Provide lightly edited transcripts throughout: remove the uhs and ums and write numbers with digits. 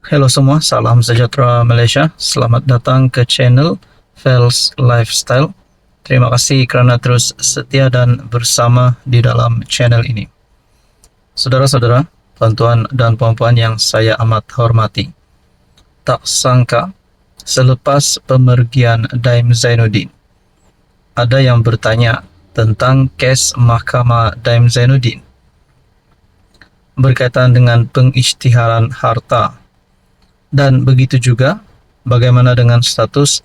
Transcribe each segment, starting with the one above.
Halo semua, salam sejahtera Malaysia. Selamat datang ke channel Fels Lifestyle. Terima kasih kerana terus setia dan bersama di dalam channel ini. Saudara-saudara, tuan-tuan dan puan-puan yang saya amat hormati. Tak sangka, selepas pemergian Daim Zainuddin, ada yang bertanya tentang kes Mahkamah Daim Zainuddin berkaitan dengan pengisytiharan harta. Dan begitu juga bagaimana dengan status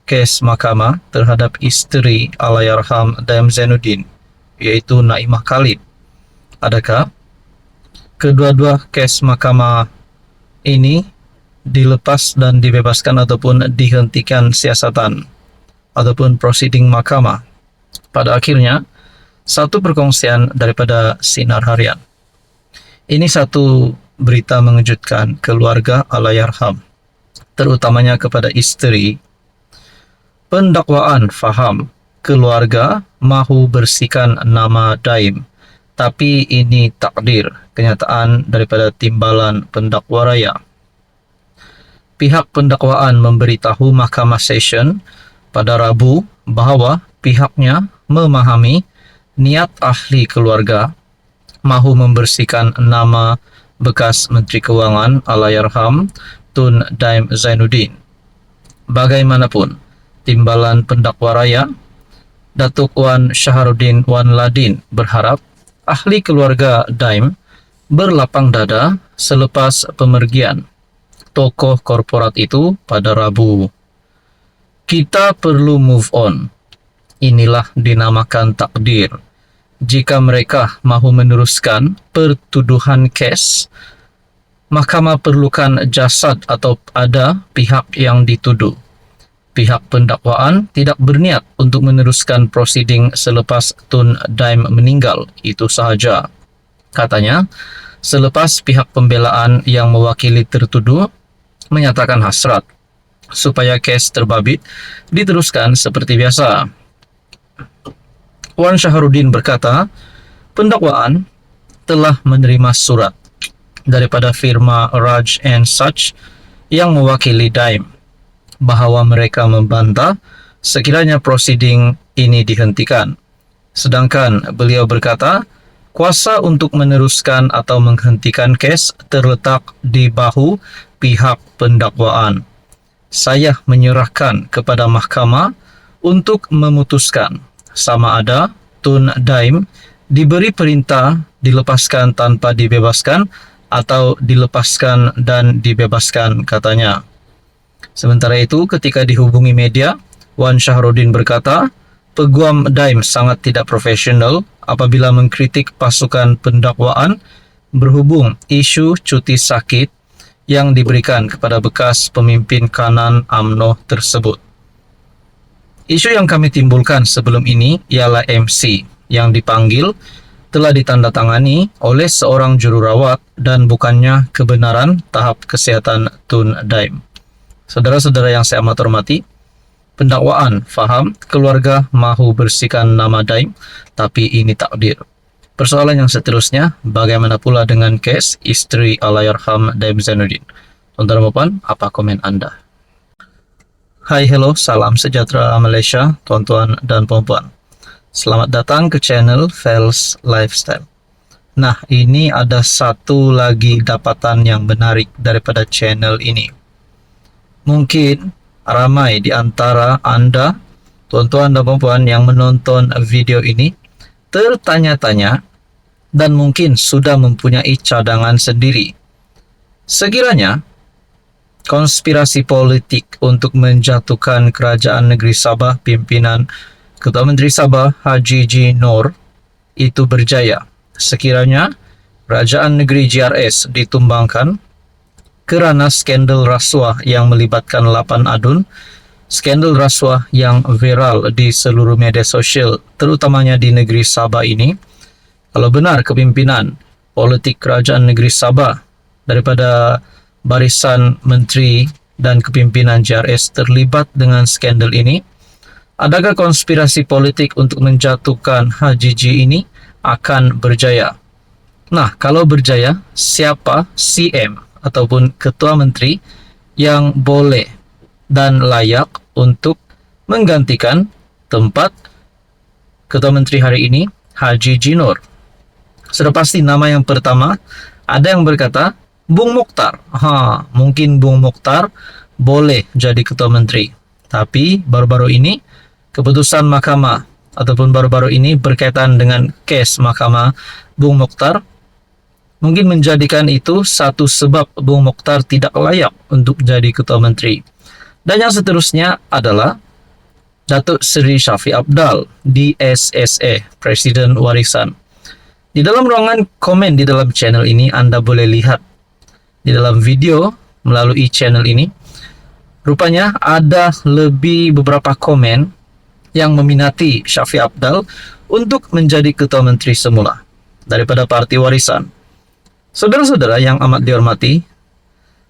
kes mahkamah terhadap isteri Allahyarham Daim Zainuddin, yaitu Naimah Khalid. Adakah kedua-dua kes mahkamah ini dilepas dan dibebaskan ataupun dihentikan siasatan ataupun proceeding mahkamah? Pada akhirnya, satu perkongsian daripada Sinar Harian. Ini satu berita mengejutkan keluarga Allahyarham, terutamanya kepada isteri. Pendakwaan faham keluarga mahu bersihkan nama Daim, tapi ini takdir, kenyataan daripada timbalan pendakwa raya. Pihak pendakwaan memberitahu Mahkamah Session pada Rabu bahawa pihaknya memahami niat ahli keluarga mahu membersihkan nama bekas Menteri Kewangan Allahyarham Tun Daim Zainuddin. Bagaimanapun, timbalan pendakwa raya Datuk Wan Shaharuddin Wan Ladin berharap ahli keluarga Daim berlapang dada selepas pemergian tokoh korporat itu pada Rabu. Kita perlu move on. Inilah dinamakan takdir. Jika mereka mahu meneruskan pertuduhan kes, mahkamah perlukan jasad atau ada pihak yang dituduh. Pihak pendakwaan tidak berniat untuk meneruskan proceeding selepas Tun Daim meninggal, itu sahaja. Katanya, selepas pihak pembelaan yang mewakili tertuduh menyatakan hasrat supaya kes terbabit diteruskan seperti biasa. Wan Shaharuddin berkata, pendakwaan telah menerima surat daripada firma Raj and Such yang mewakili Daim bahawa mereka membantah sekiranya proceeding ini dihentikan. Sedangkan beliau berkata, kuasa untuk meneruskan atau menghentikan kes terletak di bahu pihak pendakwaan. Saya menyerahkan kepada mahkamah untuk memutuskan sama ada Tun Daim diberi perintah dilepaskan tanpa dibebaskan atau dilepaskan dan dibebaskan, katanya. Sementara itu, ketika dihubungi media, Wan Shaharuddin berkata, peguam Daim sangat tidak profesional apabila mengkritik pasukan pendakwaan berhubung isu cuti sakit yang diberikan kepada bekas pemimpin kanan UMNO tersebut. Isu yang kami timbulkan sebelum ini ialah MC yang dipanggil telah ditandatangani oleh seorang jururawat dan bukannya kebenaran tahap kesihatan Tun Daim. Saudara-saudara yang saya amat hormati, pendakwaan faham keluarga mahu bersihkan nama Daim, tapi ini takdir. Persoalan yang seterusnya, bagaimana pula dengan kes isteri Allahyarham Daim Zainuddin? Tuan-tuan dan puan, apa komen anda? Hai, hello, salam sejahtera Malaysia, tuan-tuan dan puan-puan. Selamat datang ke channel Fels Lifestyle. Nah, ini ada satu lagi dapatan yang menarik daripada channel ini. Mungkin ramai di antara anda, tuan-tuan dan puan-puan yang menonton video ini, tertanya-tanya dan mungkin sudah mempunyai cadangan sendiri. Sekiranya konspirasi politik untuk menjatuhkan kerajaan negeri Sabah pimpinan Ketua Menteri Sabah Haji G. Noor itu berjaya. Sekiranya kerajaan negeri GRS ditumbangkan kerana skandal rasuah yang melibatkan 8 adun, skandal rasuah yang viral di seluruh media sosial, terutamanya di negeri Sabah ini, kalau benar kepimpinan politik kerajaan negeri Sabah daripada barisan menteri dan kepimpinan GRS terlibat dengan skandal ini, adakah konspirasi politik untuk menjatuhkan Haji G ini akan berjaya? Nah, kalau berjaya, siapa CM ataupun ketua menteri yang boleh dan layak untuk menggantikan tempat ketua menteri hari ini, Haji Jinur. Sudah pasti nama yang pertama, ada yang berkata Bung Mokhtar. Mungkin Bung Mokhtar boleh jadi ketua menteri. Tapi baru-baru ini keputusan mahkamah ataupun baru-baru ini berkaitan dengan kes mahkamah Bung Mokhtar mungkin menjadikan itu satu sebab Bung Mokhtar tidak layak untuk jadi ketua menteri. Dan yang seterusnya adalah Datuk Seri Shafie Apdal, DSSA, Presiden Warisan. Di dalam ruangan komen di dalam channel ini, Anda boleh lihat di dalam video melalui channel ini, rupanya ada lebih beberapa komen yang meminati Shafie Apdal untuk menjadi ketua menteri semula daripada Parti Warisan. Saudara-saudara yang amat dihormati,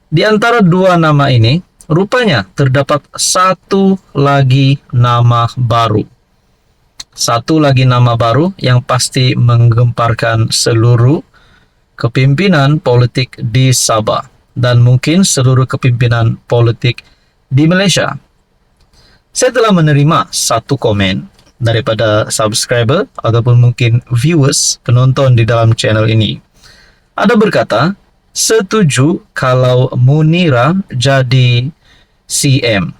di antara dua nama ini, rupanya terdapat satu lagi nama baru. Satu lagi nama baru yang pasti menggemparkan seluruh kepimpinan politik di Sabah dan mungkin seluruh kepimpinan politik di Malaysia. Saya telah menerima satu komen daripada subscriber ataupun mungkin viewers, penonton di dalam channel ini. Ada berkata, setuju kalau Munira jadi CM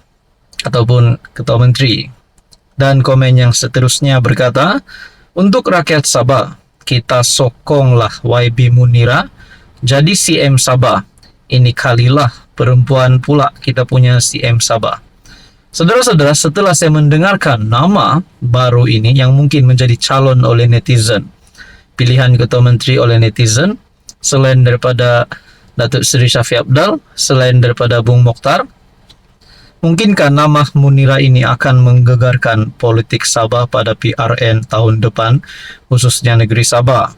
ataupun ketua menteri. Dan komen yang seterusnya berkata, untuk rakyat Sabah, kita sokonglah YB Munira jadi CM Sabah. Ini kalilah perempuan pula kita punya CM Sabah. Saudara-saudara, setelah saya mendengarkan nama baru ini yang mungkin menjadi calon oleh netizen, pilihan ketua menteri oleh netizen, selain daripada Datuk Seri Shafie Apdal, selain daripada Bung Mokhtar, mungkinkah nama Munira ini akan menggegarkan politik Sabah pada PRN tahun depan, khususnya negeri Sabah?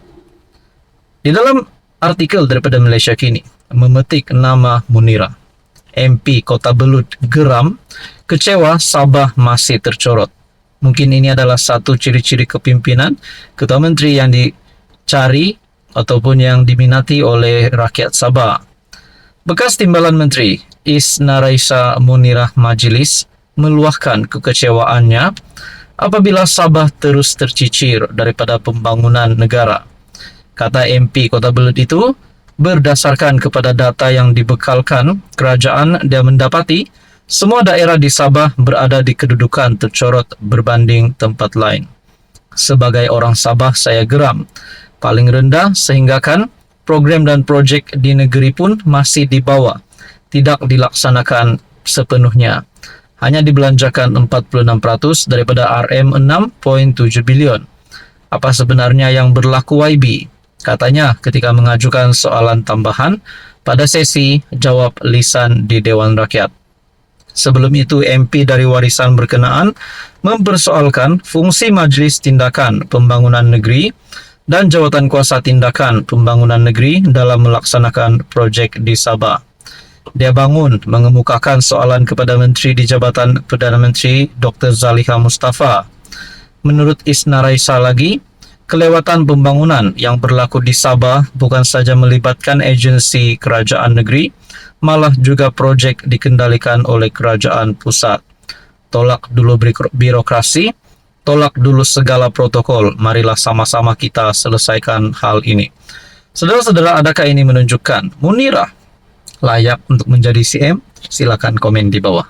Di dalam artikel daripada Malaysia Kini, memetik nama Munira, MP Kota Belud geram, kecewa Sabah masih tercorot. Mungkin ini adalah satu ciri-ciri kepimpinan ketua menteri yang dicari ataupun yang diminati oleh rakyat Sabah. Bekas Timbalan Menteri Isnaraisa Munirah Majlis meluahkan kekecewaannya apabila Sabah terus tercicir daripada pembangunan negara. Kata MP Kota Belud itu, berdasarkan kepada data yang dibekalkan kerajaan, dia mendapati semua daerah di Sabah berada di kedudukan tercorot berbanding tempat lain. Sebagai orang Sabah, saya geram. Paling rendah sehingga kan program dan projek di negeri pun masih di bawah, tidak dilaksanakan sepenuhnya. Hanya dibelanjakan 46% daripada RM6.7 bilion. Apa sebenarnya yang berlaku YB? Katanya ketika mengajukan soalan tambahan pada sesi jawab lisan di Dewan Rakyat. Sebelum itu, MP dari Warisan berkenaan mempersoalkan fungsi Majlis Tindakan Pembangunan Negeri dan Jawatan Kuasa Tindakan Pembangunan Negeri dalam melaksanakan projek di Sabah. Dia bangun mengemukakan soalan kepada Menteri di Jabatan Perdana Menteri Dr. Zaliha Mustafa. Menurut Isnaraisa lagi, kelewatan pembangunan yang berlaku di Sabah bukan saja melibatkan agensi kerajaan negeri, malah juga projek dikendalikan oleh kerajaan pusat. Tolak dulu birokrasi, tolak dulu segala protokol. Marilah sama-sama kita selesaikan hal ini. Saudara-saudara, adakah ini menunjukkan Munira layak untuk menjadi CM? Silakan komen di bawah.